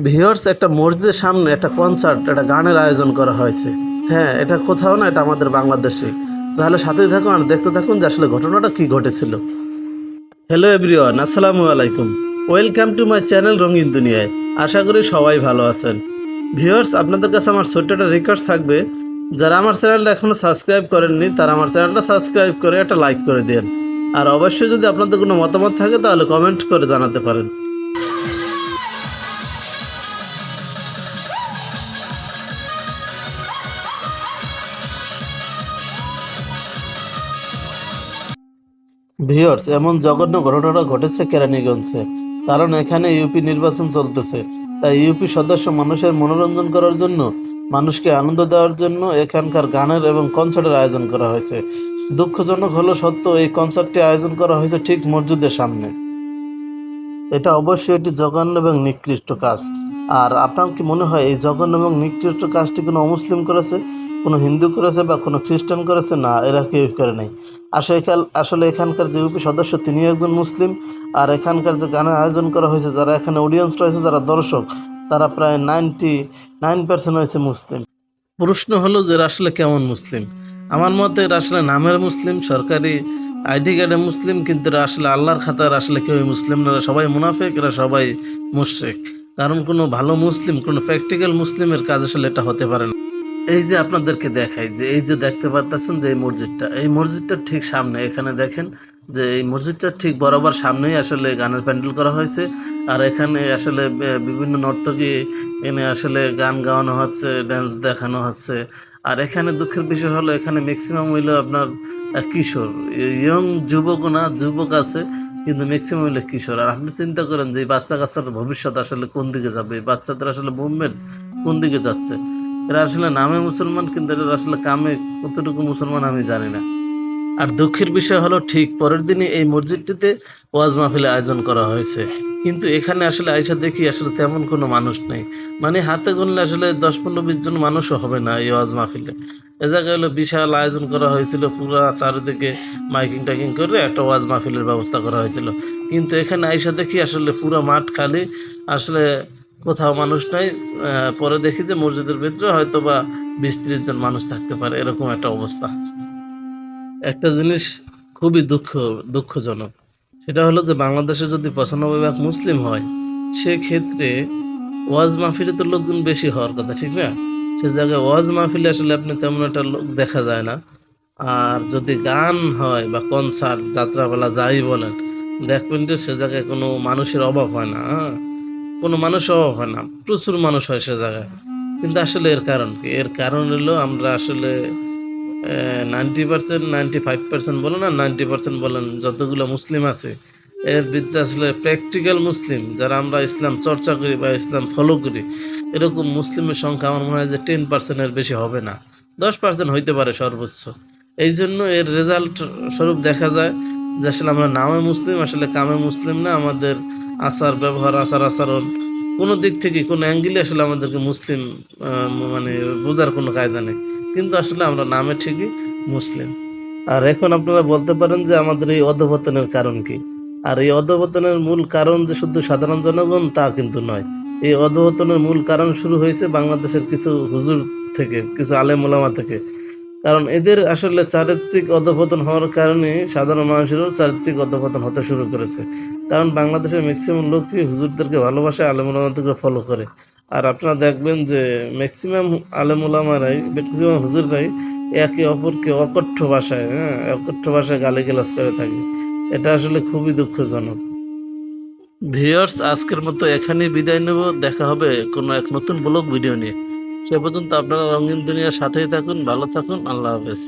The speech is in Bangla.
ভিউয়ার্স, একটা মসজিদের সামনে একটা কনসার্ট, একটা গানের আয়োজন করা হয়েছে। হ্যাঁ, এটা কোথাও না, এটা আমাদের বাংলাদেশে। তাহলে সাথেই থাকুন আর দেখতে থাকুন যে আসলে ঘটনাটা কি ঘটেছিল। হ্যালো এভরিওয়ান, আসসালামু আলাইকুম। ওয়েলকাম টু মাই চ্যানেল রঙিন দুনিয়ায়। আশা করি সবাই ভালো আছেন। ভিউয়ার্স, আপনাদের কাছে আমার ছোট্ট একটা রিকোয়েস্ট থাকবে, যারা আমার চ্যানেলটা এখনও সাবস্ক্রাইব করেননি তারা আমার চ্যানেলটা সাবস্ক্রাইব করে একটা লাইক করে দেন। আর অবশ্যই যদি আপনাদের কোনো মতামত থাকে তাহলে কমেন্ট করে জানাতে পারেন। ভিউয়ার্স, এমন জঘন্য ঘটনাটা ঘটেছে কেরানীগঞ্জে। কারণ এখানে ইউপি নির্বাচন চলতেছে, তাই ইউপি সদস্য মানুষের মনোরঞ্জন করার জন্য, মানুষকে আনন্দ দেওয়ার জন্য এখানকার গানের এবং কনসার্টের আয়োজন করা হয়েছে। দুঃখজনক হলো সত্য, এই কনসার্টটি আয়োজন করা হয়েছে ঠিক মসজিদের সামনে। এটা অবশ্যই একটি জঘন্য এবং নিকৃষ্ট কাজ। আর আপনার কি মনে হয় এই জঘন্য এবং নিকৃষ্ট কাজটি কোনো অমুসলিম করেছে, কোনো হিন্দু করেছে বা কোনো খ্রিস্টান করেছে? না, এরা কেউ করে নাই। আসলে এখানকার যে ইউপি সদস্য তিনি একজন মুসলিম। আর এখানকার যে গানের আয়োজন করা হয়েছে, যারা এখানে অডিয়েন্স রয়েছে, যারা দর্শক, তারা প্রায় 99% হয়েছে মুসলিম। প্রশ্ন হলো যে এরা আসলে কেমন মুসলিম? আমার মতে এরা আসলে নামের মুসলিম, সরকারি আইডি কার্ডে মুসলিম, কিন্তু এরা আসলে আল্লাহর খাতার আসলে কেউই মুসলিম না। এরা সবাই মুনাফিক, এরা সবাই মুশরিক। কারণ কোনো ভালো মুসলিম, কোনো প্র্যাকটিক্যাল মুসলিমের কাজ আসলে এটা হতে পারে না। এই যে আপনাদেরকে দেখাই, যে এই যে দেখতে পাচ্ছেন যে এই মসজিদটার ঠিক সামনে, এখানে দেখেন যে এই মসজিদটার ঠিক বরাবর সামনেই আসলে গানের প্যান্ডেল করা হয়েছে। আর এখানে আসলে বিভিন্ন নর্তকী এনে আসলে গান গাওয়ানো হচ্ছে, ড্যান্স দেখানো হচ্ছে। আর এখানে দুঃখের বিষয় হলো এখানে ম্যাক্সিমাম হইলো আপনার কিশোর, ইয়ং যুবক না, যুবক আছে কিন্তু ম্যাক্সিমাম হইলো কিশোর। আর আপনি চিন্তা করেন যে এই বাচ্চা কাচ্চার ভবিষ্যৎ আসলে কোন দিকে যাবে, এই বাচ্চাদের আসলে মুভমেন্ট কোন দিকে যাচ্ছে। এরা আসলে নামে মুসলমান, কিন্তু এরা আসলে কামে কতটুকু মুসলমান আমি জানি না। আর দুঃখের বিষয় হলো ঠিক পরের দিনই এই মসজিদটিতে ওয়াজ মাহফিলের আয়োজন করা হয়েছে, কিন্তু এখানে আসলে আইসা দেখি আসলে তেমন কোনো মানুষ নেই। মানে হাতে গুনলে আসলে 10-15-20 জন মানুষও হবে না এই ওয়াজ মাহফিলে। এ জায়গায় হলো বিশাল আয়োজন করা হয়েছিল, পুরো চারিদিকে মাইকিং টাইকিং করে একটা ওয়াজ মাহফিলের ব্যবস্থা করা হয়েছিল। কিন্তু এখানে আইসা দেখি আসলে পুরো মাঠ খালি, আসলে কোথাও মানুষ নাই। পরে দেখি যে মসজিদের ভিতরে হয়তো বা 20-30 জন মানুষ থাকতে পারে, এরকম একটা অবস্থা। একটা জিনিস খুবই দুঃখজনক, সেটা হলো যে বাংলাদেশে যদি 95% মুসলিম হয়, সেক্ষেত্রে ওয়াজ মাহফিলে তো লোকজন বেশি হওয়ার কথা, ঠিক না? সে জায়গায় ওয়াজ মাহফিলে আসলে আপনি তেমন একটা লোক দেখা যায় না। আর যদি গান হয় বা কনসার্ট, যাত্রাপালা, যাই বলেন, দেখবেন যে সে জায়গায় কোনো মানুষের অভাব হয় না। কোনো মানুষের অভাব হয় না, প্রচুর মানুষ হয় সে জায়গায়। কিন্তু আসলে এর কারণ কি? এর কারণ হলো আমরা আসলে 90%, 95% বলেন আর 90% বলেন, যতগুলো মুসলিম আছে এর ভিতরে আসলে প্র্যাকটিক্যাল মুসলিম, যারা আমরা ইসলাম চর্চা করি বা ইসলাম ফলো করি, এরকম মুসলিমের সংখ্যা আমার মনে হয় যে 10%-এর বেশি হবে না, 10% হইতে পারে সর্বোচ্চ। এই জন্য এর রেজাল্ট স্বরূপ দেখা যায় যে আসলে আমরা নামে মুসলিম, আসলে কামে মুসলিম না। আমাদের আচার ব্যবহার, আচার আচরণ, কোনো দিক থেকে কোনো অ্যাঙ্গেলে আসলে আমাদেরকে মুসলিম মানে বোঝার কোনো কায়দা নেই, কিন্তু আসলে আমরা নামে ঠিকই মুসলিম। আর এখন আপনারা বলতে পারেন যে আমাদের এই অধঃপতনের কারণ কি? আর এই অধঃপতনের মূল কারণ যে শুধু সাধারণ জনগণ তা কিন্তু নয়। এই অধঃপতনের মূল কারণ শুরু হয়েছে বাংলাদেশের কিছু হুজুর থেকে, কিছু আলেম ওলামা থেকে। কারণ এদের আসলে চারিত্রিক অধঃপতন হওয়ার কারণে সাধারণ মানুষেরও চারিত্রিক অধঃপতন হতে শুরু করেছে। কারণ বাংলাদেশের ম্যাক্সিমাম লোকই হুজুরদেরকে ভালোবাসে, আলেম ওলামাদেরকে ফলো করে। আর আপনারা দেখবেন যে ম্যাক্সিমাম আলেম ওলামারাই, ম্যাক্সিমাম হুজুররাই একে অপরকে অকথ্য ভাষায় গালিগালাজ করে থাকে। এটা আসলে খুবই দুঃখজনক। ভিউয়ার্স, আজকের মতো এখানেই বিদায় নেব। দেখা হবে কোনো এক নতুন ব্লগ ভিডিও নিয়ে। সে পর্যন্ত আপনারা রঙিন দুনিয়ার সাথেই থাকুন, ভালো থাকুন, আল্লাহ হাফেজ।